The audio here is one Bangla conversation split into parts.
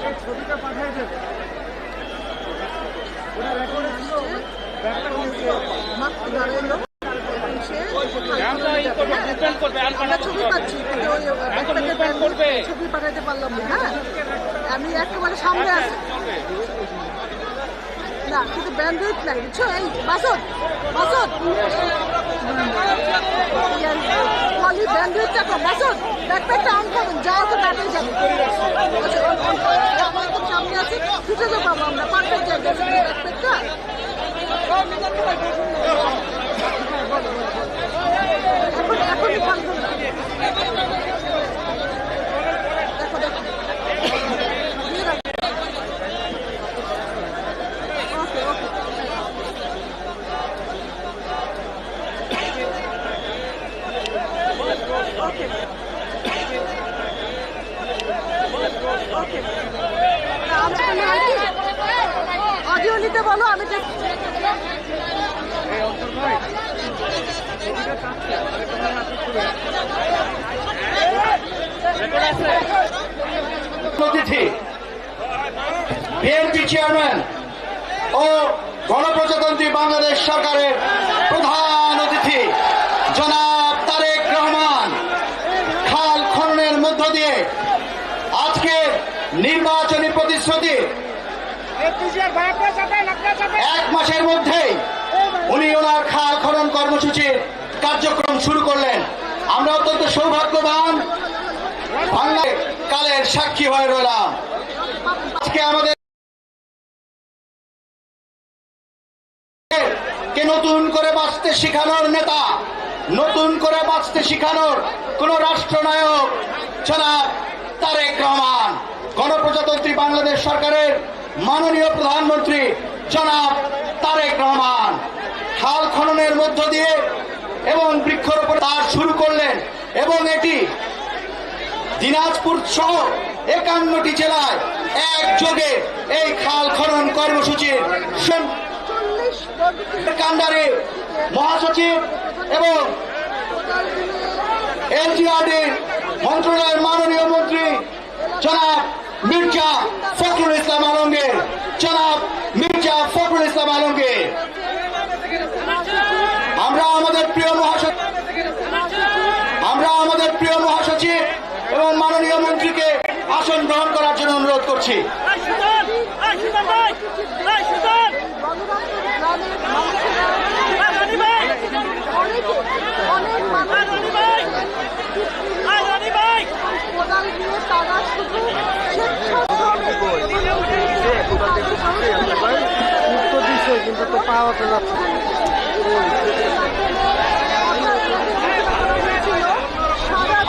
ছবি পাচ্ছি ছবি পাঠাইতে পারলাম না। হ্যাঁ, আমি একেবারে সামনে আছি না, কিন্তু ব্যান্ডউইথ নাই, বুঝছো? এই মাসুদ মাসুদ পলি ব্যান্ডউইথটা তো মাসুদ ব্যাকপ্যাকটা অন করুন, যাও তো তাড়াতাড়ি যাবে। আমার তো সামনে আছে, ছুটে যাবো আমরা পারফেক্ট জায়গা ব্যাকপ্যাকটা। এখনই ফোন করলাম। দেখো দেখো ওকে ওকে ওকে ওকে অডিও নিতে বলো, আমি অতিথি বিএনপি চেয়ারম্যান ও গণপ্রজাতন্ত্রী বাংলাদেশ সরকারের প্রধান অতিথি জনাব তারেক রহমান খাল খননের মধ্য দিয়ে আজকে নির্বাচনী প্রতিশ্রুতি 1 মাসের মধ্যেই উনি ওনার খাল খনন কর্মসূচির কার্যক্রম শুরু করলেন। আমরা অত্যন্ত সৌভাগ্যবান, বাংলায় কালের সাক্ষী হয়ে রইলাম। আজকে আমাদের নতুন করে বাঁচতে শিখানোর নেতা, নতুন করে বাঁচতে শিখানোর কোন রাষ্ট্রনায়ক জনাব তারেক রহমান, গণপ্রজাতন্ত্রী বাংলাদেশ সরকারের মাননীয় প্রধানমন্ত্রী জনাব তারেক রহমান খাল খননের মধ্য দিয়ে এবং বৃক্ষরোপণ তার শুরু করলেন এবং এটি দিনাজপুর সহ 51টি জেলায় একযোগে এই খাল খনন কর্মসূচির কান্ডারে মহাসচিব এবং এলজিআরডির মন্ত্রণালয়ের মাননীয় মন্ত্রী জনাব মির্জা ফখরুল ইসলাম আলমগীর, জনাব মির্জা ফখরুল ইসলাম আলমগীর, আমরা আমাদের প্রিয় মহাসচিব এবং মাননীয় মন্ত্রীকে আসন গ্রহণ করার জন্য অনুরোধ করছি। কিন্তু তো পাওয়া যাচ্ছে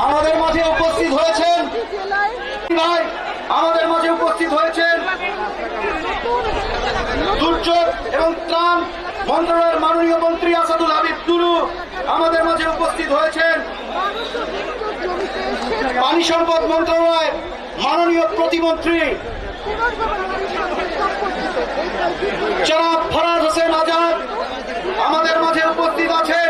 আমাদের মাঝে উপস্থিত হয়েছেন ভাই, আমাদের মাঝে উপস্থিত হয়েছেন দুর্যোগ এবং ত্রাণ মন্ত্রণালয়ের মাননীয় মন্ত্রী আসাদুল হাবিব টুলু, আমাদের মাঝে উপস্থিত হয়েছেন পানি সম্পদ মন্ত্রণালয়ের মাননীয় প্রতিমন্ত্রী জনাব ফরাজ হোসেন আজাদ, আমাদের মাঝে উপস্থিত আছেন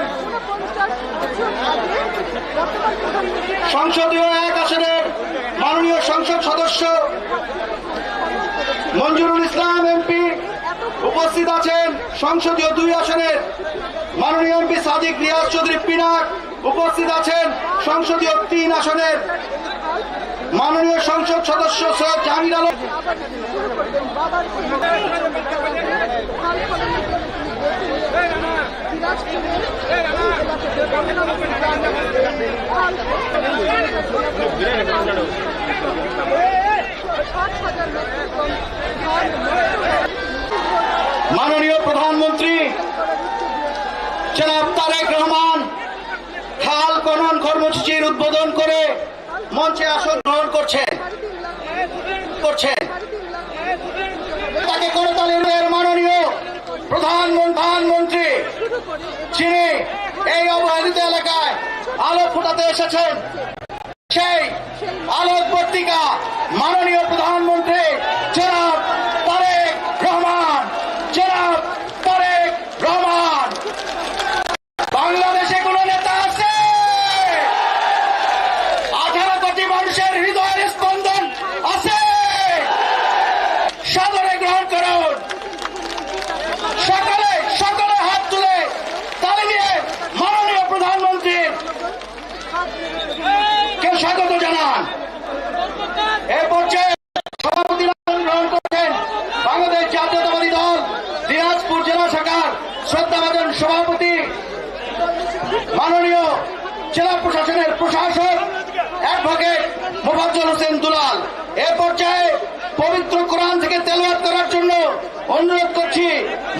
সংসদীয় 1 আসনের মাননীয় সংসদ সদস্য মঞ্জুরুল ইসলাম এমপি, উপস্থিত আছেন সংসদীয় 2 আসনের মাননীয় এমপি সাদিক রিয়াজ চৌধুরী পিনাক, উপস্থিত আছেন সংসদীয় 3 আসনের মাননীয় সংসদ সদস্য সৈয়দ জাহাঙ্গীর আলম। মাননীয় প্রধানমন্ত্রী জনাব তারেক রহমান খাল খনন কর্মসূচির উদ্বোধন করে মঞ্চে আসন গ্রহণ করছেন। তাকে করতালির মাননীয় প্রধানমন্ত্রী যিনি এই অবহেলিত এলাকায় আলো ফোটাতে এসেছেন, সেই আলোকবর্তিকা মাননীয় প্রধানমন্ত্রী জনাব তারেক রহমান, জনাব তারেক রহমান। বাংলাদেশে কোন নেতা আছে? 18 কোটি মানুষের হৃদয়ের স্পন্দন আছে। কে স্বাগত জানান। এ পর্যায়ে সভাপতি গ্রহণ করছেন বাংলাদেশ জাতীয়তাবাদী দল দিনাজপুর জেলা শাখার শ্রদ্ধাভাজন সভাপতি মাননীয় জেলা প্রশাসনের প্রশাসক অ্যাডভোকেট মোফাজ্জল হোসেন দুলাল। এ পর্যায়ে পবিত্র কোরআন থেকে তেলাওয়াত করার জন্য অনুরোধ করছি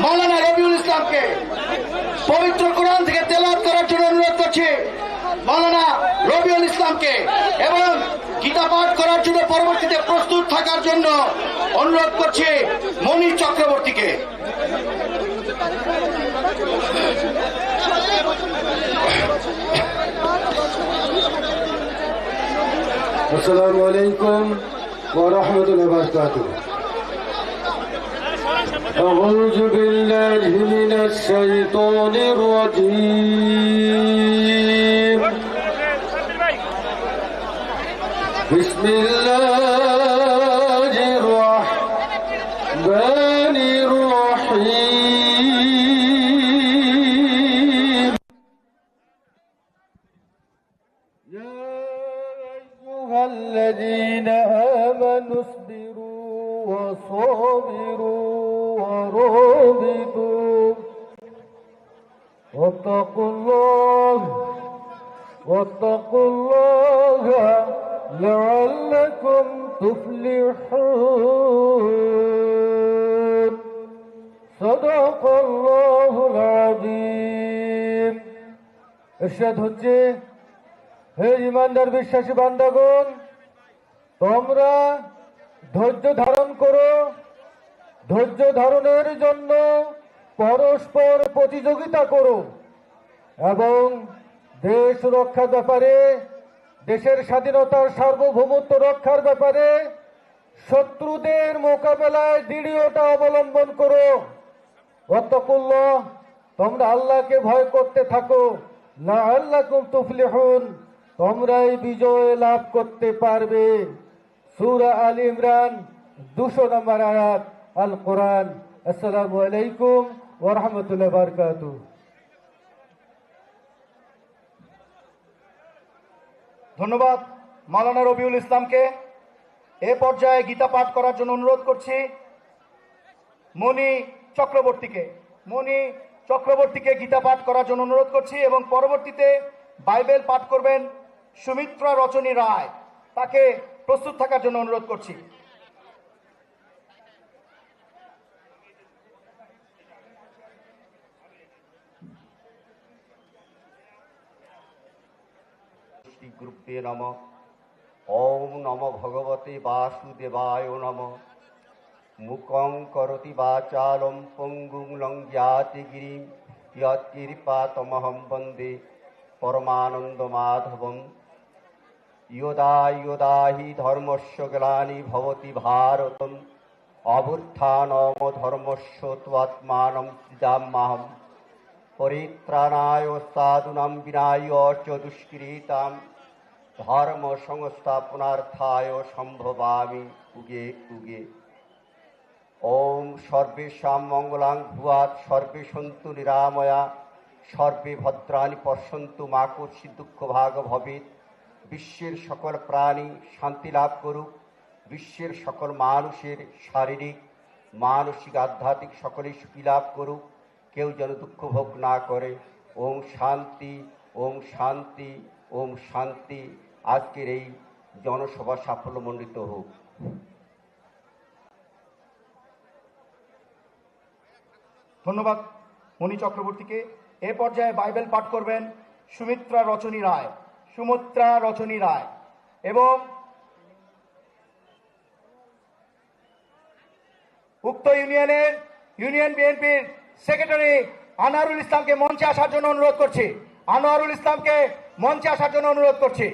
মাওলানা রবিউল ইসলামকে। পবিত্র কোরআন থেকে তেলাওয়াত করার জন্য অনুরোধ করছি মাওলানা রবিউল ইসলামকে এবং গীতা পাঠ করার জন্য পরবর্তীতে প্রস্তুত থাকার জন্য অনুরোধ করছি মনির চক্রবর্তীকে। আসসালামু আলাইকুম ওয়া রাহমাতুল্লাহি ওয়া বারাকাতুহু। আউযু বিল্লাহি মিনাশ শাইতানির রাজীম। বিসমিল্লাহির রাহমানির রাহিম। الذين آمنوا اصبروا وصابروا ورابطوا واتقوا الله لعلكم تفلحون صدق الله العظيم। ইরশাদ হচ্ছে, হে ইমানদার বিশ্বাসী বান্দাগণ, তোমরা ধৈর্য ধারণ করো। ধৈর্য ধারণের জন্য পরস্পর প্রতিযোগিতা করো এবং দেশ রক্ষার ব্যাপারে, দেশের স্বাধীনতার সার্বভৌমত্ব রক্ষার ব্যাপারে শত্রুদের মোকাবেলায় দৃঢ়তা অবলম্বন করো। ওয়াত্তাকুল্লাহ, তোমরা আল্লাহকে ভয় করতে থাকো। লাআল্লাকুম তুফলিহুন, তোমরাই বিজয় লাভ করতে পারবে। সূরা আল ইমরান 200 নম্বর আয়াত, আল কোরআন। আসসালামু আলাইকুম ওয়া রাহমাতুল্লাহি ওয়া বারাকাতুহু। ধন্যবাদ মাওলানা রবিউল ইসলামকে। এ পর্যায়ে গীতা পাঠ করার জন্য অনুরোধ করছি মনি চক্রবর্তীকে গীতা পাঠ করার জন্য অনুরোধ করছি এবং পরবর্তীতে বাইবেল পাঠ করবেন সুমিত্রা রচনী রায়। তাকে প্রস্তুত থাকার জন্য অনুরোধ করছি। শ্রী গুরুবে নমঃ। ওম নমো ভগবতে বাসুদেবায় নমঃ। মুখং করোতি বাচালং পঙ্গুং লঙ্ঘ্যাতি গিরিং ইয়ৎকৃপাতমহং বন্দে পরমানন্দ মাধবং। ইয়দা ইয়দা হি ধর্মস্য গ্লানি ভবতি ভারতম অভ্যুত্থানম ধর্মস্য ত্বাত্মানং সৃজাম্যহম। পরিত্রাণায় সাধুনাং বিনায় চ দুষ্কৃতাং ধর্ম সংস্থাপনার্থায় সম্ভবামি উগে উগে। ওম সর্বেষাং মঙ্গলাং ভুয়াৎ সর্বে সন্তু নিরাময়া সর্বে ভদ্রাণি পশ্যন্তু মা কর্ষি দুঃখ ভাগ ভবেৎ। বিশ্বের সকল প্রাণী শান্তি লাভ করুক। বিশ্বের সকল মানুষের শারীরিক মানসিক আধ্যাত্মিক সকলেই সুখী লাভ করুক। কেউ যেন দুঃখ ভোগ না করে। ওম শান্তি, ওম শান্তি, ওম শান্তি। আজকের এই জনসভা সাফল্যমণ্ডিত হোক। ধন্যবাদ মনি চক্রবর্তীকে। এ পর্যায়ে বাইবেল পাঠ করবেন সুমিত্রা রচনী রায় এবং উক্ত ইউনিয়ন বিএনপির সেক্রেটারি আনোয়ারুল ইসলামকে মঞ্চে আসার জন্য অনুরোধ করছি।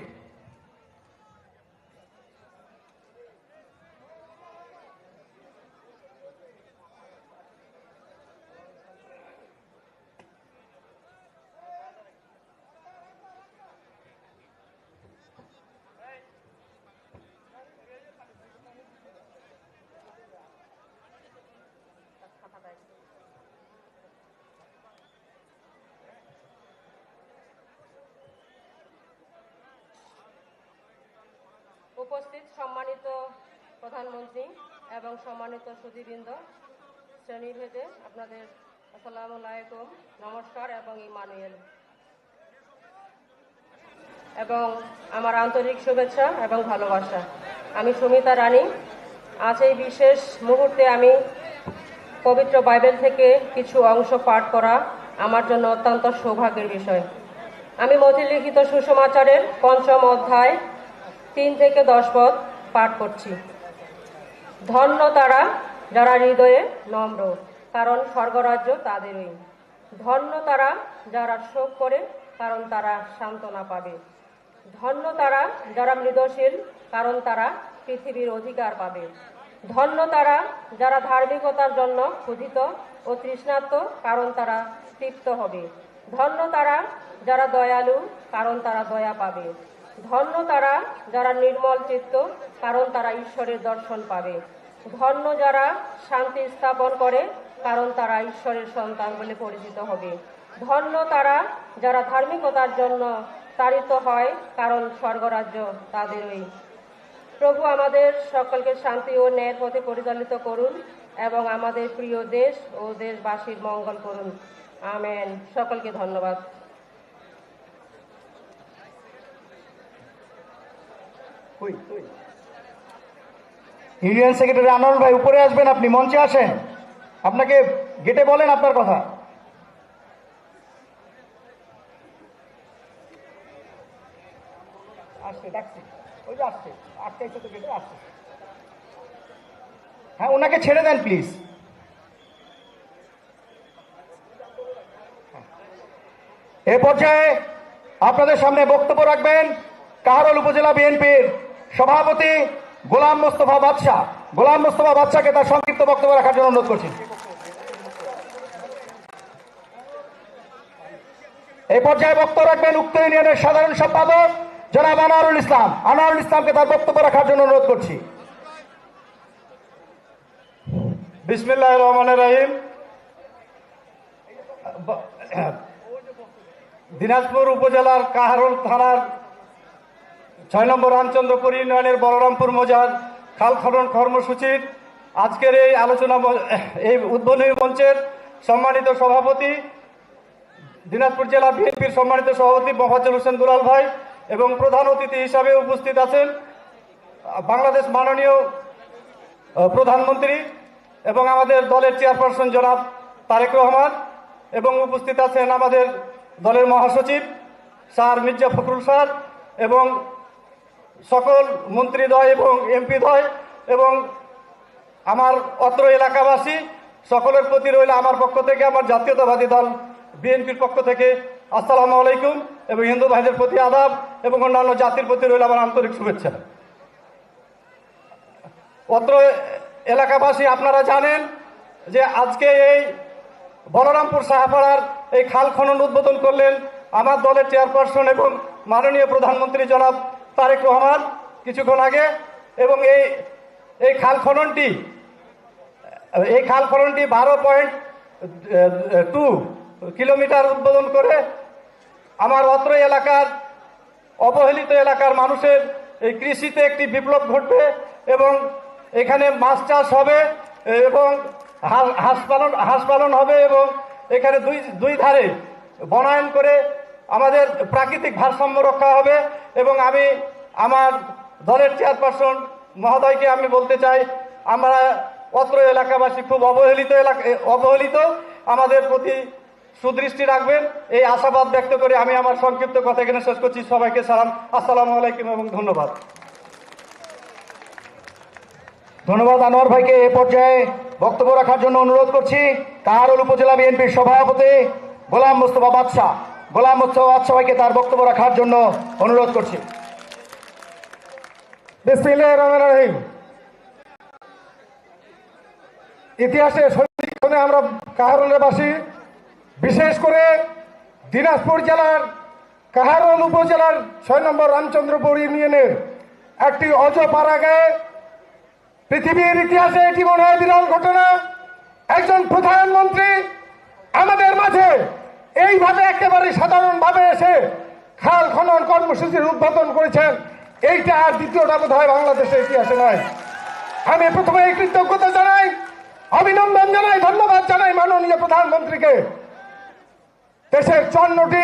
উপস্থিত সম্মানিত প্রধানমন্ত্রী এবং সম্মানিত সুধীবৃন্দ, শ্রেণীভেদে আপনাদের আসসালামু আলাইকুম, নমস্কার এবং ইমানুয়েল এবং আমার আন্তরিক শুভেচ্ছা এবং ভালোবাসা। আমি সুমিতা রানী। আজ এই বিশেষ মুহূর্তে আমি পবিত্র বাইবেল থেকে কিছু অংশ পাঠ করা আমার জন্য অত্যন্ত সৌভাগ্যের বিষয়। আমি মতিলিখিত সুসমাচারের ৫ম অধ্যায় ৩ থেকে ১০ পদ পাঠ করছি। ধন্য তারা যারা হৃদয়ে নম্র, কারণ স্বর্গরাজ্য তাদেরই। ধন্য তারা যারা শোক করে, কারণ তারা সান্ত্বনা পাবে। ধন্য তারা যারা মৃদশীল, কারণ তারা পৃথিবীর অধিকার পাবে। ধন্য তারা যারা ধার্মিকতার জন্য ক্ষুধিত ও তৃষ্ণার্ত, কারণ তারা তৃপ্ত হবে। ধন্য তারা যারা দয়ালু, কারণ তারা দয়া পাবে। ধন্য তারা যারা নির্মল চিত্ত, কারণ তারা ঈশ্বরের দর্শন পাবে। ধন্য যারা শান্তি স্থাপন করে, কারণ তারা ঈশ্বরের সন্তান বলে পরিচিত হবে। ধন্য তারা যারা ধার্মিকতার জন্য তাড়িত হয়, কারণ স্বর্গরাজ্য তাদেরই। প্রভু আমাদের সকলকে শান্তি ও ন্যায়ের পথে পরিচালিত করুন এবং আমাদের প্রিয় দেশ ও দেশবাসীর মঙ্গল করুন। আমেন। সকলকে ধন্যবাদ। ইউনিয়ন সেক্রেটারি আনোয়ার ভাই, উপরে আসবেন, আপনি মঞ্চে আসেন, আপনাকে গেটে বলেন আপনার কথা। আসছে, ডাকছি, ওই যে আসছে, আটকাইছে তো গেটে, আসছে। হ্যাঁ, ওনাকে ছেড়ে দেন প্লিজ। এ পর্যায়ে আপনাদের সামনে বক্তব্য রাখবেন কাহারোল উপজেলা বিএনপির সভাপতি গোলাম মোস্তফা বাদশা। গোলাম মোস্তফা বাদশাকে তার সংক্ষিপ্ত বক্তব্য রাখার জন্য অনুরোধ করছি। এই পর্যায়ে বক্তব্য রাখবেন উক্ত ইউনিয়নের সাধারণ সম্পাদক জনাব আনোয়ারুল ইসলাম। আনোয়ারুল ইসলামকে তার বক্তব্য রাখার জন্য অনুরোধ করছি। বিসমিল্লাহির রহমানির রহিম। দিনাজপুর উপজেলার কাহারোল থানার ৬ নম্বর রামচন্দ্রপুর ইউনিয়নের বলরামপুর মৌজার খাল খনন কর্মসূচির আজকের এই আলোচনা, এই উদ্বোধনী মঞ্চের সম্মানিত সভাপতি, দিনাজপুর জেলা বিএনপির সম্মানিত সভাপতি মোফাজ্জল হোসেন দুলাল ভাই এবং প্রধান অতিথি হিসাবে উপস্থিত আছেন বাংলাদেশ মাননীয় প্রধানমন্ত্রী এবং আমাদের দলের চেয়ারপারসন জনাব তারেক রহমান, এবং উপস্থিত আছেন আমাদের দলের মহাসচিব স্যার মির্জা ফখরুল স্যার এবং সকল মন্ত্রীদ্বয় এবং এমপিদ্বয় এবং আমার অত্র এলাকাবাসী সকলের প্রতি রইল আমার পক্ষ থেকে, আমার জাতীয়তাবাদী দল বিএনপির পক্ষ থেকে আসসালামু আলাইকুম এবং হিন্দু ভাইদের প্রতি আদাব এবং অন্যান্য জাতির প্রতি রইল আমার আন্তরিক শুভেচ্ছা। অত্র এলাকাবাসী আপনারা জানেন যে আজকে এই বলরামপুর সাহাপাড়ার এই খাল খনন উদ্বোধন করলেন আমার দলের চেয়ারপারসন এবং মাননীয় প্রধানমন্ত্রী জনাব তারেক রহমান কিছুক্ষণ আগে, এবং এই খাল খননটি 12.2 কিলোমিটার উদ্বোধন করে আমার অত্র এলাকার অবহেলিত এলাকার মানুষের এই কৃষিতে একটি বিপ্লব ঘটবে এবং এখানে মাছ চাষ হবে এবং হাঁস পালন হবে এবং এখানে দুই ধারে বনায়ন করে আমাদের প্রাকৃতিক ভারসাম্য রক্ষা হবে। এবং আমি আমার দলের চেয়ারপারসন মহোদয়কে আমি বলতে চাই, আমরা অত্র এলাকাবাসী খুব অবহেলিত, আমাদের প্রতি সুদৃষ্টি রাখবেন, এই আশাবাদ ব্যক্ত করে আমি আমার সংক্ষিপ্ত কথা এখানে শেষ করছি। সবাইকে সালাম, আসসালামু আলাইকুম এবং ধন্যবাদ। ধন্যবাদ আনোয়ার ভাইকে। এ পর্যায়ে বক্তব্য রাখার জন্য অনুরোধ করছি কাহারোল উপজেলা বিএনপির সভাপতি গোলাম মোস্তফা বাদশা। গোলাম মোস্তফা বাদশা ভাইকে তার বক্তব্য রাখার জন্য অনুরোধ করছি। বিসমিল্লাহির রহমানির রহিম। ইতিহাসে সন্ধিক্ষণে আমরা কাহারোলের বাসী, বিশেষ করে দিনাজপুর জেলার কাহারোল উপজেলার ৬ নম্বর রামচন্দ্রপুর ইউনিয়নের একটি অজপাড়াকে পৃথিবীর ইতিহাসে এটি মনে হয় বিরল ঘটনা। একজন প্রধানমন্ত্রী আমাদের মাঝে এইভাবে একেবারে সাধারণভাবে এসে খাল খনন কর্মসূচির উদ্বোধন করেছেন। এইটা আর দ্বিতীয়টা বোধ হয় বাংলাদেশের ইতিহাসে নয়। আমি প্রথমে এই কৃতজ্ঞতা জানাই, অভিনন্দন জানাই, ধন্যবাদ জানাই মাননীয় প্রধানমন্ত্রীকে। দেশের 54টি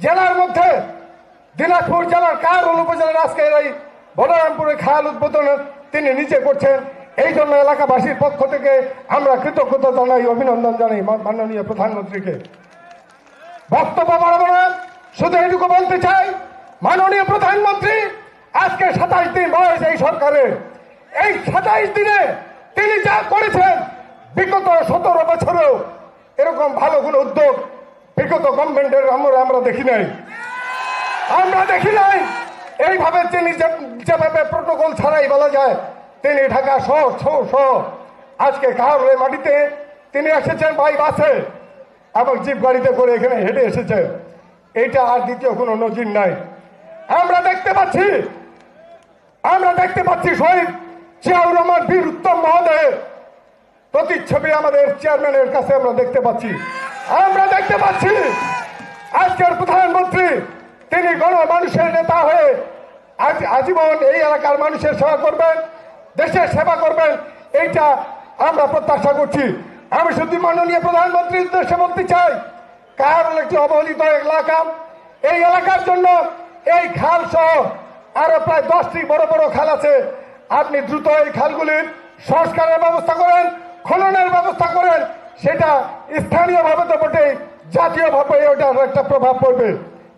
জেলার মধ্যে দিনাজপুর জেলার কাহারোল উপজেলার আজকের এই বলরামপুরে খাল উদ্বোধন তিনি নিজে করছেন। এই জন্য এলাকাবাসীর পক্ষ থেকে আমরা কৃতজ্ঞতা জানাই, অভিনন্দন জানাই মাননীয় প্রধানমন্ত্রীকে। বক্তব্য বাড়াবো না, শুধু এটুকু বলতে চাই, মাননীয় প্রধানমন্ত্রী আজকে 27 দিন বয়স এই সরকারের। এই 27 দিনে তিনি যা করেছেন, বিগত 17 বছরেও এরকম ভালো কোনো উদ্যোগ বিগত গভর্নমেন্টের আমরা দেখি নাই। এইভাবে তিনি যেভাবে প্রোটোকল ছাড়াই বলা যায়, তিনি ঢাকা শহর আজকে কাহারোলের মাটিতে তিনি এসেছেন বাই বাসে এবং জিপ গাড়িতে করে এখানে হেঁটে এসেছেন। এইটা আর দ্বিতীয় কোনো নজির নাই। আমরা দেখতে পাচ্ছি শহীদ জিয়াউর রহমান বীর উত্তম মহোদয়ের প্রতিচ্ছবি আমাদের চেয়ারম্যানের কাছে আমরা দেখতে পাচ্ছি আজকের প্রধানমন্ত্রী তিনি গণমানুষের নেতা হয়ে আজীবন এই এলাকার মানুষের সেবা করবেন, দেশের সেবা করবেন, এইটা আমরা প্রত্যাশা করছি। আমি শুধু মাননীয় প্রধানমন্ত্রীর উদ্দেশ্যে বলতে চাই, কাহারোল একটি অবহেলিত এলাকা। এই এলাকার জন্য এই খাল সহ আরো প্রায় 10টি বড় বড় খাল আছে। আপনি দ্রুত এই খালগুলির সংস্কারের ব্যবস্থা করেন, খননের ব্যবস্থা করেন। সেটা স্থানীয়ভাবে তো বটে, জাতীয়ভাবে এটার একটা প্রভাব পড়বে,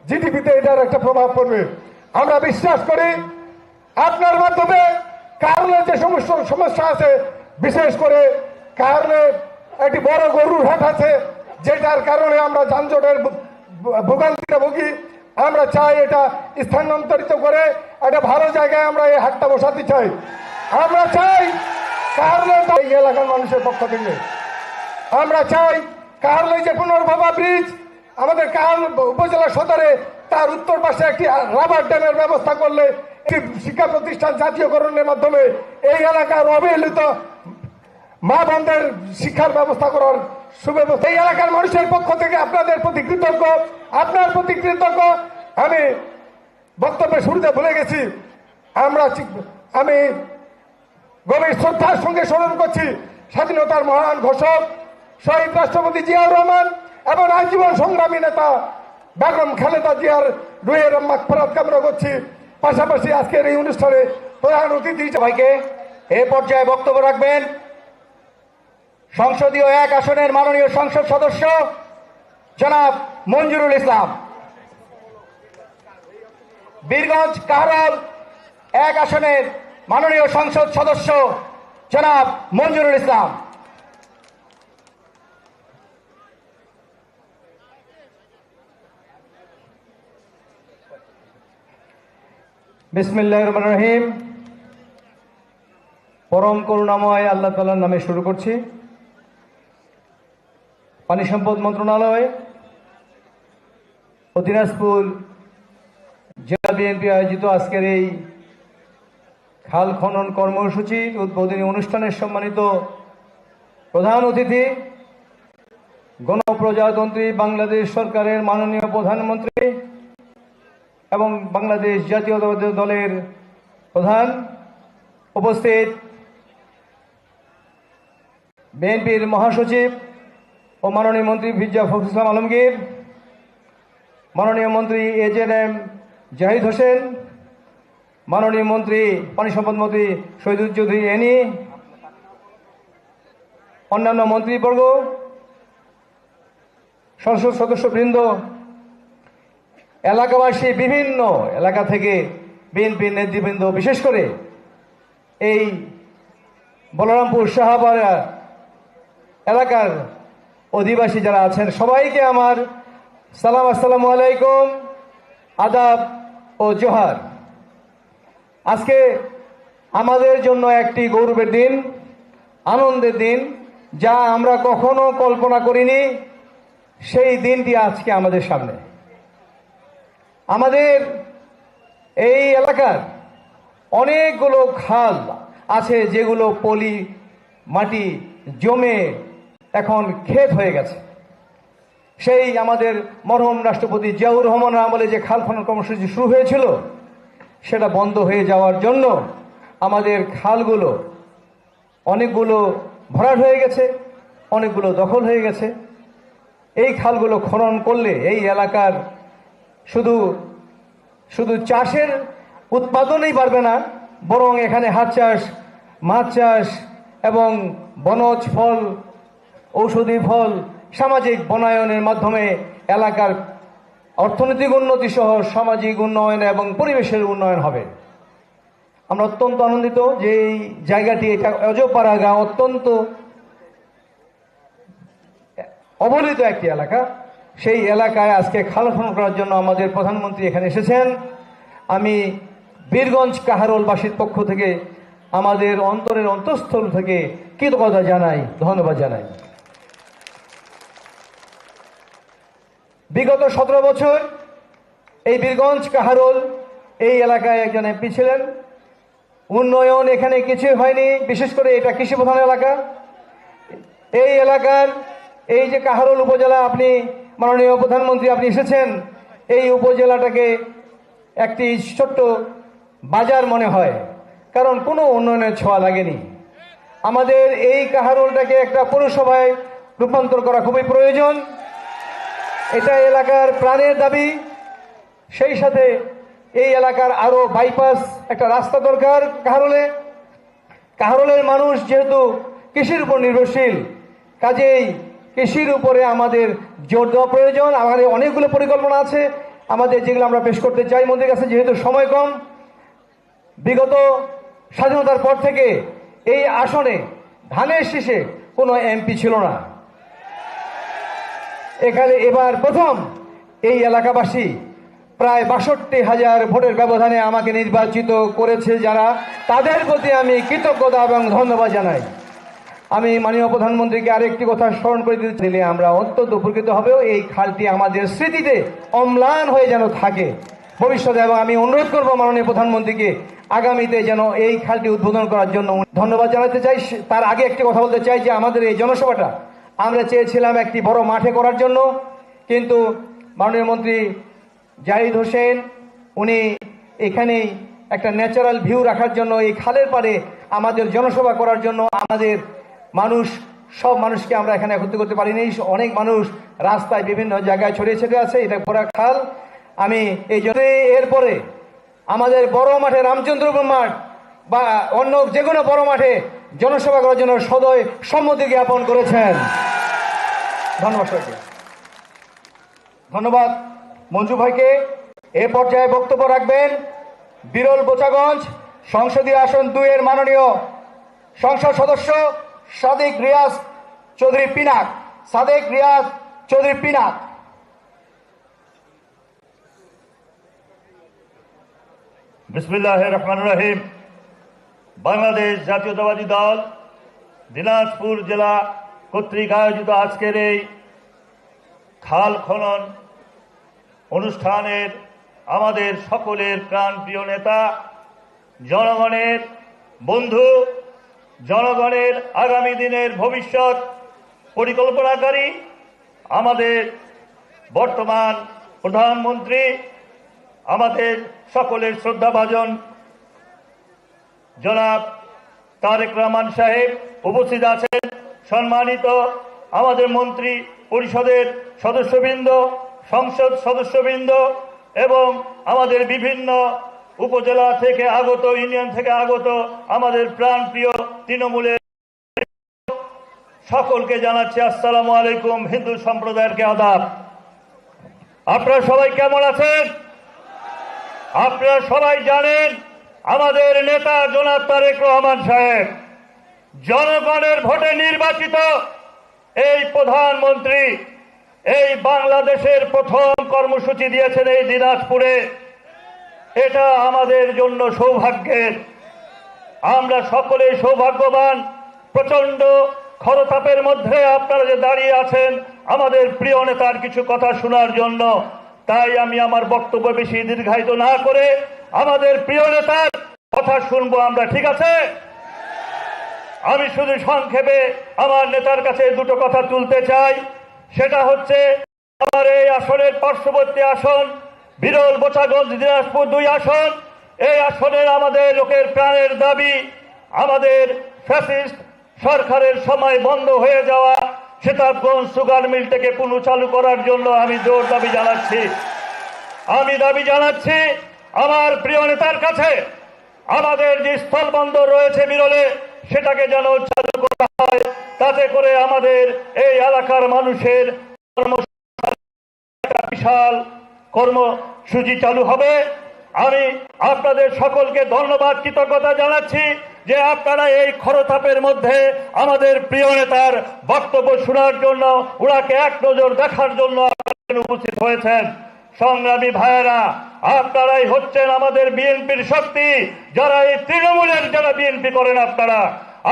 জিডিপিতে এটার একটা প্রভাব পড়বে। আমরা বিশ্বাস করি আপনার মাধ্যমে কাহারোলের যে সমস্যা আছে, বিশেষ করে কাহারোলে একটি বড় গরুর হাট আছে, যেটার কারণে আমরা যানজটের ভোগান্তিতে ভুগি। আমরা চাই এটা স্থানান্তরিত করে একটা ভালো জায়গায় আমরা এই হাটটা বসাতে চাই। আমরা চাই কাহারোলের এই এলাকার মানুষের পক্ষ থেকে আমরা চাই কাহারোলে যে পুনর্ভবা ব্রিজ আমাদের কাহারোল উপজেলা সদরে, তার উত্তর পাশে একটি রাবার ড্যামের ব্যবস্থা করলে, একটি শিক্ষা প্রতিষ্ঠান জাতীয়করণের মাধ্যমে এই এলাকার অবহেলিত মা বোনদের শিক্ষার ব্যবস্থা করার সুব্যবস্থা। এই এলাকার মানুষের পক্ষ থেকে আপনাদের প্রতি কৃতজ্ঞ, আপনার প্রতি কৃতজ্ঞ। আমি বক্তব্যের শুরুতে ভুলে গেছি, আমি গভীর শ্রদ্ধার সঙ্গে স্মরণ করছি স্বাধীনতার মহান ঘোষক শহীদ রাষ্ট্রপতি জিয়াউর রহমান এবং আজীবন সংগ্রামী নেতা বেগম খালেদা জিয়ার রুহের মাগফিরাত কামনা করছি। পাশাপাশি আজকের এই অনুষ্ঠানে প্রধান অতিথি সবাইকে এই পর্যায়ে বক্তব্য রাখবেন সংসদীয় 1 আসনের মাননীয় সংসদ সদস্য জনাব মঞ্জুরুল ইসলাম। বীরগঞ্জ কাহারোল 1 আসনের মাননীয় সংসদ সদস্য জনাব মঞ্জুরুল ইসলাম। বিসমিল্লাহির রহমানির রহিম। পরম করুণাময় আল্লাহ তাআলার নামে শুরু করছি। পানি সম্পদ মন্ত্রণালয় ও দিনাজপুর জেলা বিএনপি আয়োজিত আজকের এই খাল খনন কর্মসূচির উদ্বোধনী অনুষ্ঠানের সম্মানিত প্রধান অতিথি গণপ্রজাতন্ত্রী বাংলাদেশ সরকারের মাননীয় প্রধানমন্ত্রী এবং বাংলাদেশ জাতীয় দলের প্রধান, উপস্থিত বিএনপির মহাসচিব ও মাননীয় মন্ত্রী মির্জা ফখরুল ইসলাম আলমগীর, মাননীয় মন্ত্রী এজেএম জাহিদ হোসেন, মাননীয় মন্ত্রী পানি সম্পদ মন্ত্রী শহীদুল চৌধুরী এনি, অন্যান্য মন্ত্রীবর্গ, সংসদ সদস্যবৃন্দ, এলাকাবাসী, বিভিন্ন এলাকা থেকে বিএনপির নেতৃবৃন্দ, বিশেষ করে এই বলরামপুর শাহবাড়া এলাকার অধিবাসী যারা আছেন, সবাইকে আমার সালাম, আসসালামু আলাইকুম, আদাব ও জোহার। আজকে আমাদের জন্য একটি গৌরবের দিন, আনন্দের দিন, যা আমরা কখনো কল্পনা করিনি। সেই দিনটি আজকে আমাদের সামনে। আমাদের এই এলাকার অনেকগুলো খাল আছে যেগুলো পলি মাটি জমে এখন ক্ষেত হয়ে গেছে। সেই আমাদের মরহুম রাষ্ট্রপতি জিয়াউর রহমানের আমলে যে খাল খনন কর্মসূচি শুরু হয়েছিল, সেটা বন্ধ হয়ে যাওয়ার জন্য আমাদের খালগুলো অনেকগুলো ভরাট হয়ে গেছে, অনেকগুলো দখল হয়ে গেছে। এই খালগুলো খনন করলে এই এলাকার শুধু শুধু চাষের উৎপাদনই বাড়বে না, বরং এখানে হাঁস চাষ, মাছ চাষ এবং বনজ ফল, ঔষধি ফল, সামাজিক বনায়নের মাধ্যমে এলাকার অর্থনৈতিক উন্নতি সহ সামাজিক উন্নয়ন এবং পরিবেশের উন্নয়ন হবে। আমরা অত্যন্ত আনন্দিত যে এই জায়গাটি, এটা অজপাড়া গাঁও, অত্যন্ত অবহেলিত একটি এলাকা। সেই এলাকায় আজকে খাল খনন করার জন্য আমাদের প্রধানমন্ত্রী এখানে এসেছেন। আমি বীরগঞ্জ কাহারোলবাসীর পক্ষ থেকে আমাদের অন্তরের অন্তঃস্থল থেকে কৃতজ্ঞতা জানাই, ধন্যবাদ জানাই। বিগত 17 বছর এই বীরগঞ্জ কাহারোল এই এলাকায় একজন এমপি ছিলেন। উন্নয়ন এখানে কিছুই হয়নি, বিশেষ করে এটা কৃষি প্রধান এলাকা। এই এলাকার এই যে কাহারোল উপজেলা, আপনি মাননীয় প্রধানমন্ত্রী আপনি এসেছেন, এই উপজেলাটাকে একটি ছোট্ট বাজার মনে হয়, কারণ কোনো উন্নয়নের ছোঁয়া লাগেনি। আমাদের এই কাহারোলটাকে একটা পৌরসভায় রূপান্তর করা খুবই প্রয়োজন, এটা এলাকার প্রাণের দাবি। সেই সাথে এই এলাকার আরো বাইপাস, একটা রাস্তা দরকার কাহারোলে। কাহারোলের মানুষ যেহেতু কৃষির উপর নির্ভরশীল, কাজেই কৃষির উপরে আমাদের জোর দেওয়া প্রয়োজন। আমাদের অনেকগুলো পরিকল্পনা আছে আমাদের, যেগুলো আমরা পেশ করতে চাই মন্ত্রীর কাছে, যেহেতু সময় কম। বিগত স্বাধীনতার পর থেকে এই আসনে ধানের শীষে কোনো এমপি ছিল না। এখানে এবার প্রথম এই এলাকাবাসী প্রায় 62,000 ভোটের ব্যবধানে আমাকে নির্বাচিত করেছে যারা, তাদের প্রতি আমি কৃতজ্ঞতা এবং ধন্যবাদ জানাই। আমি মাননীয় প্রধানমন্ত্রীকে আরেকটি কথা স্মরণ করে দিতে দিলে আমরা অত্যন্ত উপকৃত হবেও। এই খালটি আমাদের স্মৃতিতে অম্লান হয়ে যেন থাকে ভবিষ্যতে, এবং আমি অনুরোধ করব মাননীয় প্রধানমন্ত্রীকে আগামীতে যেন এই খালটি উদ্বোধন করার জন্য ধন্যবাদ জানাতে চাই। তার আগে একটি কথা বলতে চাই যে আমাদের এই জনসভাটা আমরা চেয়েছিলাম একটি বড় মাঠে করার জন্য, কিন্তু মাননীয় মন্ত্রী জাহিদ হোসেন উনি এখানেই একটা ন্যাচারাল ভিউ রাখার জন্য এই খালের পাড়ে আমাদের জনসভা করার জন্য আমাদের মানুষ, সব মানুষকে আমরা এখানে একত্রিত করতে পারিনি। অনেক মানুষ রাস্তায় বিভিন্ন জায়গায় ছড়িয়ে ছিটিয়ে আছে, এটা পুরা খাল। আমি এই জন্য এরপরে আমাদের বড় মাঠে, রামচন্দ্রপুর মাঠ বা অন্য যে কোনো বড় মাঠে জনসভা করার জন্য সদয় সম্মতি জ্ঞাপন করেছেন। ধন্যবাদ সবাইকে। ধন্যবাদ মঞ্জু ভাইকে। এ পর্যায়ে বক্তব্য রাখবেন বিরল বোচাগঞ্জ সংসদীয় আসন 2 এর মাননীয় সংসদ সদস্য সাদেক রিয়াজ চৌধুরী পিনাক। সাদেক রিয়াজ চৌধুরী পিনাক। বিসমিল্লাহির রহমানির রহিম। বাংলাদেশ জাতীয়তাবাদী দল দিনাজপুর জেলা কর্তৃক আয়োজিত আজকের এই খাল খনন অনুষ্ঠানের আমাদের সকলের প্রাণপ্রিয় নেতা, জনগণের বন্ধু, জনগণের আগামী দিনের ভবিষ্যৎ পরিকল্পনাকারী আমাদের বর্তমান প্রধানমন্ত্রী, আমাদের সকলের শ্রদ্ধাভাজন জনাব তারেক রহমান সাহেব উপস্থিত আছেন। সম্মানিত আমাদের মন্ত্রী পরিষদের সদস্যবৃন্দ, সংসদ সদস্যবৃন্দ এবং আমাদের বিভিন্ন উপজেলা থেকে আগত, ইউনিয়ন থেকে আগত আমাদের প্রাণপ্রিয় তৃণমূলের সকলকে জানাচ্ছি আসসালামু আলাইকুম। হিন্দু সম্প্রদায়েরকে আদাব। আপনারা সবাই কেমন আছেন? আপনারা সবাই জানেন আমাদের নেতা জনাব তারেক রহমান সাহেব জনগণের ভোটে নির্বাচিত এই প্রধানমন্ত্রী এই বাংলাদেশের প্রথম কর্মসূচি দিয়েছেন এই দিনাজপুরে। এটা আমাদের জন্য সৌভাগ্যের। আমরা সকলেই সৌভাগ্যবান। প্রচন্ড খরতাপের মধ্যে আপনারা যে দাঁড়িয়ে আছেন আমাদের প্রিয় নেতার কিছু কথা শোনার জন্য, তাই আমি আমার বক্তব্য বেশি দীর্ঘায়িত না করে আমাদের প্রিয় নেতার কথা শুনবো আমরা, ঠিক আছে? আমি শুধু সংক্ষেপে আমার নেতার কাছে দুটো কথা তুলতে চাই। সেটা হচ্ছে আমার এই আসনের পার্শ্ববর্তী আসন বিরল বোচাগঞ্জ দিনাজপুর 2 আসন। এই আসনের আমাদের লোকের প্রাণের দাবি আমাদের ফ্যাসিস্ট সরকারের সময় বন্ধ হয়ে যাওয়া সীতাবগঞ্জ সুগার মিলটাকে পুনঃ চালু করার জন্য আমি জোর দাবি জানাচ্ছি। আমি দাবি জানাচ্ছি আমার প্রিয় নেতার কাছে আমাদের যে স্থলবন্দর রয়েছে বিরলে সেটাকে যেন চালু করা হয়, তাতে করে আমাদের এই এলাকার মানুষের একটা বিশাল কর্মসূচি চালু হবে। আমি আপনাদের সকলকে ধন্যবাদ কৃতজ্ঞতা জানাচ্ছি যে আপনারা এই খরতাপের মধ্যে আমাদের প্রিয় নেতার বক্তব্য শোনার জন্য, ওনাকে এক নজর দেখার জন্য উপস্থিত হয়েছেন। সংগ্রামী ভাইয়েরা, আপনারাই হচ্ছেন আমাদের বিএনপির শক্তি। যারা এই তৃণমূলের যারা বিএনপি করেন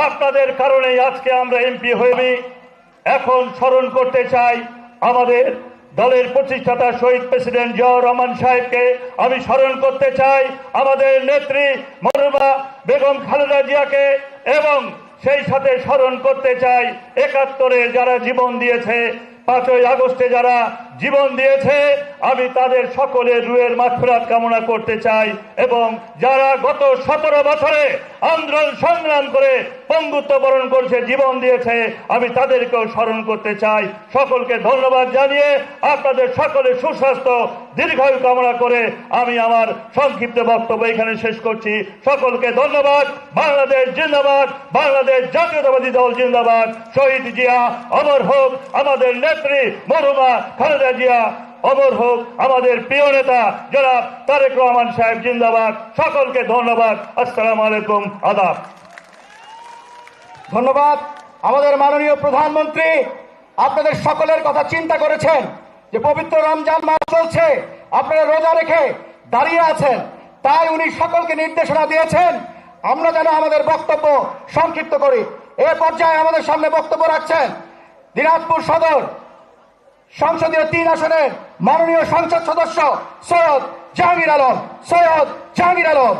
আপনাদের কারণেই আজকে আমরা এমপি হয়ে। এখন স্মরণ করতে চাই আমাদের দলের প্রতিষ্ঠাতা শহীদ প্রেসিডেন্ট জিয়াউর রহমান সাহেবকে। আমি স্মরণ করতে চাই আমাদের নেত্রী মরহুমা বেগম খালেদা জিয়াকে, এবং সেই সাথে স্মরণ করতে চাই ৭১-এ যারা জীবন দিয়েছে, ৫ই আগস্টে যারা জীবন দিয়েছে, আমি তাদের সকলের রুহের মাগফিরাত কামনা করতে চাই। এবং যারা গত ১৭ বছরে আন্দোলন সংগ্রাম করে পঙ্গুত্ব বরণ করেছে, জীবন দিয়েছে, আমি তাদেরকেও স্মরণ করতে চাই। সকলকে ধন্যবাদ জানিয়ে আপনাদের সকলের সুস্বাস্থ্য দীর্ঘায়ু কামনা করে আমি আমার সংক্ষিপ্ত বক্তব্য এখানে শেষ করছি। সকলকে ধন্যবাদ। বাংলাদেশ জিন্দাবাদ, বাংলাদেশ জাতীয়তাবাদী দল জিন্দাবাদ। শহীদ জিয়া অমর হোক, আমাদের নেত্রী মরহুমা খালেদা জিয়া অমর হোক, আমাদের প্রিয় নেতা জনাব তারেক রহমান সাহেব জিন্দাবাদ। সকলকে ধন্যবাদ। আসসালামু আলাইকুম, আদাব। ধন্যবাদ। আমাদের মাননীয় প্রধানমন্ত্রী আপনাদের সকলের কথা চিন্তা করেছেন যে পবিত্র রমজান মাস চলছে, আপনারা রোজা রেখে দাঁড়িয়ে আছেন, তাই উনি সকলকে নির্দেশনা দিয়েছেন আমরা যেন আমাদের বক্তব্য সংক্ষিপ্ত করি। এ পর্যায়ে আমাদের সামনে বক্তব্য রাখছেন দিনাজপুর সদর সংসদীয় ৩ আসনের মাননীয় সংসদ সদস্য সৈয়দ জাহাঙ্গীর আলম। সৈয়দ জাহাঙ্গীর আলম।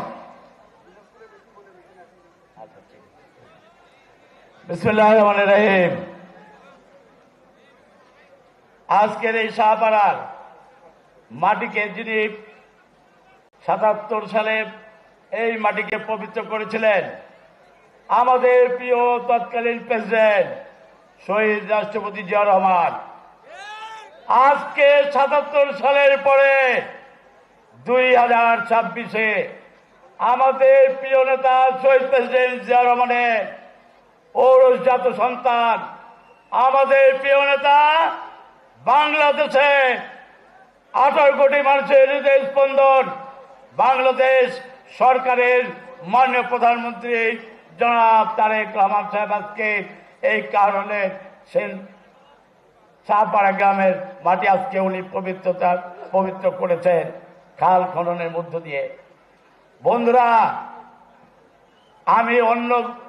বিসমিল্লাহির রহমানির রহিম। আজকের এই শাহপাড়ার মাটিকে যিনি ৭৭ সালে এই মাটিকে পবিত্র করেছিলেন আমাদের প্রিয় তৎকালীন প্রেসিডেন্ট শহীদ রাষ্ট্রপতি জিয়া রহমান, আজকে ৭৭ সালের পরে 2026-এ আমাদের প্রিয় নেতা শহীদ প্রেসিডেন্ট জিয়া রহমানের ঔরসজাত সন্তান, আমাদের প্রিয় নেতা, বাংলাদেশে 18 কোটি মানুষের হৃদয় স্পন্দন, বাংলাদেশ সরকারের মাননীয় প্রধানমন্ত্রী জনাব তারেক রহমান সাহেব আজকে এই কারণে শাহপাড়া গ্রামের মাটি আজকে উনি পবিত্র করেছেন খাল খননের মধ্য দিয়ে। বন্ধুরা, আমি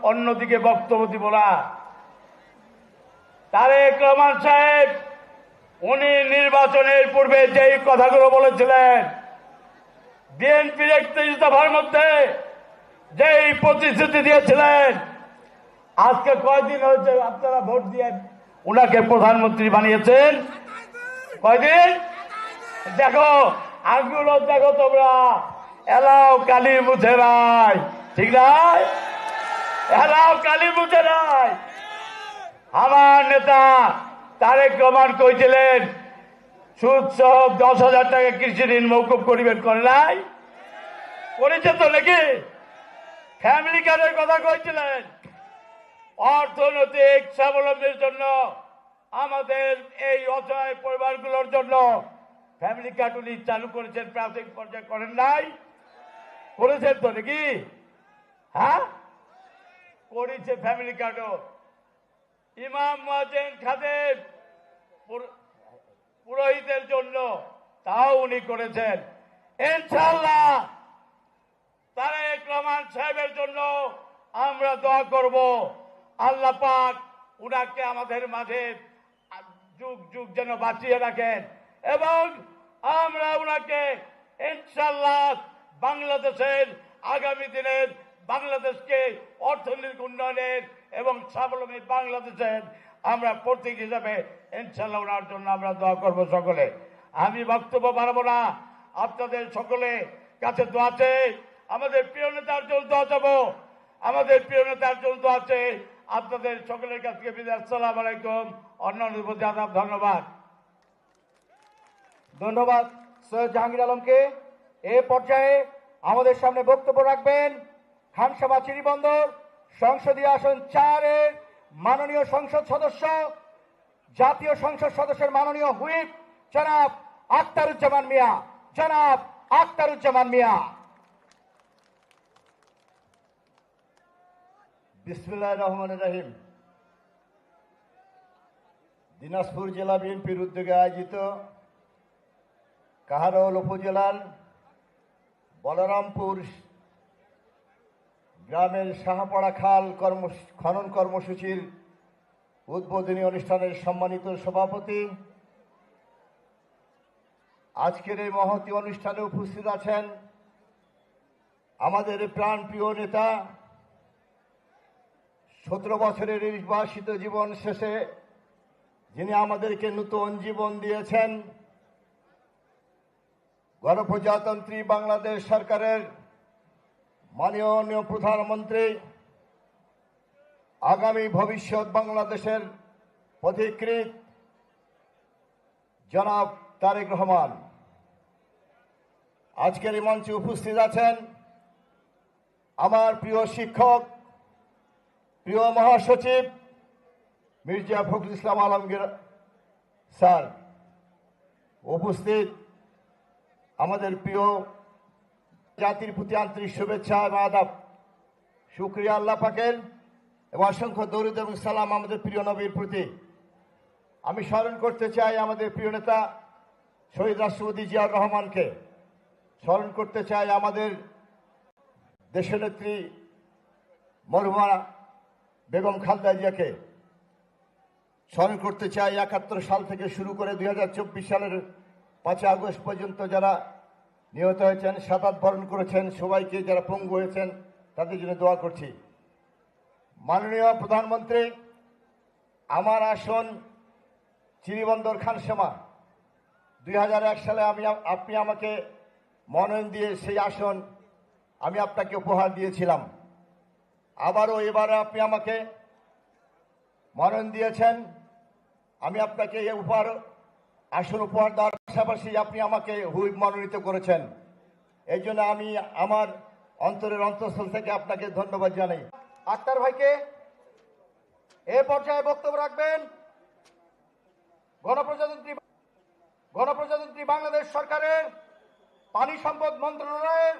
অন্যদিকে বক্তব্য দিব না। তারেক রহমান সাহেব উনি নির্বাচনের পূর্বে যেই কথাগুলো বলেছিলেন, বিএনপির ৩১ দফার মধ্যে যেই প্রতিশ্রুতি দিয়েছিলেন, আজকে কয়দিন হয়েছে আপনারা ভোট দিয়ে উনাকে প্রধানমন্ত্রী বানিয়েছেন? কয়দিন? দেখো আঙ্গুলো দেখো তোমরা, এলাও কালি মুছে নাই, ঠিক নাই? এলাও কালি মুছে নাই। আমার নেতা তারেক রহমান কইছিলেন সুদ সহ 10,000 টাকা কৃষি ঋণ মৌকুব করিবেন, করে নাই? করেছে তো নাকি? ফ্যামিলি কার্ডের কথা কইছিলেন। অর্থনৈতিক স্বাবলম্বীর জন্য আমাদের এই অসহায় পরিবারগুলোর জন্য ফ্যামিলি কার্ড উনি চালু করেছেন, প্রাথমিক পর্যায়ে করেন নাই? করেছেন তো নাকি? হ্যাঁ, করেছে ফ্যামিলি কার্ডও। ইমাম মুয়াজ্জিন খাদেম পুরোহিতের জন্য তাও উনি করেছেন। ইনশাআল্লাহ তারেক রহমান সাহেবের জন্য আমরা দোয়া করব, আল্লাহ পাক উনাকে আমাদের মাঝে যুগ যুগ যেন বাঁচিয়ে রাখেন, এবং আমরা উনাকে ইনশাআল্লাহ বাংলাদেশের আগামী দিনের বাংলাদেশকে অর্থনৈতিক উন্নয়নের এবং স্বাবলম্বী বাংলাদেশের আমরা প্রতীক হিসাবে ইনশাআল্লাহ ওনার জন্য আমরা দোয়া করব সকলে। আমি বক্তব্য বাড়াবো না, আপনাদের সকলে কাছে দোয়া চাই আমাদের প্রিয় নেতার জন্য দোয়া চাবো। আমাদের প্রিয় নেতার জন্য দোয়া আছে। আপনাদের সকলের কাছ থেকে বিদায়। আসসালামু আলাইকুম। অন্যান্য প্রতি আদাব। ধন্যবাদ। ধন্যবাদ সৈয়দ জাহাঙ্গীর আলমকে। এ পর্যায়ে আমাদের সামনে বক্তব্য রাখবেন খানসামা চিরিবন্দর সংসদীয় আসন 4-এর মাননীয় সংসদ সদস্য, জাতীয় সংসদ সদস্যের মাননীয় হুইপ জনাব আখতারুজ্জামান মিয়া। জনাব আখতারুজ্জামান মিয়া। বিসমিল্লাহির রহমানির রহিম। দিনাজপুর জেলা বিএনপির উদ্যোগে আয়োজিত কাহারোল উপজেলার বলরামপুর গ্রামের সাহাপাড়া খাল খনন কর্মসূচির উদ্বোধনী অনুষ্ঠানের সম্মানিত সভাপতি, আজকের এই মহতী অনুষ্ঠানে উপস্থিত আছেন আমাদের প্রাণপ্রিয় নেতা, 17 বছরের নির্বাসিত জীবন শেষে যিনি আমাদেরকে নতুন জীবন দিয়েছেন, গণপ্রজাতন্ত্রী বাংলাদেশ সরকারের মাননীয় প্রধানমন্ত্রী, আগামী ভবিষ্যৎ বাংলাদেশের পথিকৃৎ জনাব তারেক রহমান। আজকের এই মঞ্চে উপস্থিত আছেন আমার প্রিয় শিক্ষক, প্রিয় মহাসচিব মির্জা ফখরুল ইসলাম আলমগীর স্যার। উপস্থিত আমাদের প্রিয় জাতির প্রতি আন্তরিক শুভেচ্ছা এবং আদাব। শুকরিয়া আল্লাহ পাকের এবং অসংখ্য দরুদ এবং সালাম আমাদের প্রিয় নবীর প্রতি। আমি স্মরণ করতে চাই আমাদের প্রিয় নেতা শহীদ রাষ্ট্রপতি জিয়াউর রহমানকে, স্মরণ করতে চাই আমাদের দেশনেত্রী মরহুমা বেগম খালেদা জিয়াকে, স্মরণ করতে চাই 71 সাল থেকে শুরু করে 2024 সালের 5 আগস্ট পর্যন্ত যারা নিহত হয়েছেন, শাহাদাত বরণ করেছেন, সবাইকে যারা পঙ্গু হয়েছেন তাদের জন্য দোয়া করছি। মাননীয় প্রধানমন্ত্রী, আমার আসন চিরিবন্দর খানসামা। 2001 সালে আপনি আমাকে মনোনয়ন দিয়ে সেই আসন আমি আপনাকে উপহার দিয়েছিলাম। আবারও এবারে আপনি আমাকে মনোনয়ন দিয়েছেন। আমি আপনাকে এই আসন উপহার দেওয়ার পাশাপাশি আপনি আমাকে হুইপ মনোনীত করেছেন। এই জন্য আমি আমার অন্তরের অন্তঃস্থল থেকে আপনাকে ধন্যবাদ জানাই। আক্তার ভাইকে এ পর্যায়ে বক্তব্য রাখবেন গণপ্রজাতন্ত্রী বাংলাদেশ সরকারের পানি সম্পদ মন্ত্রণালয়ের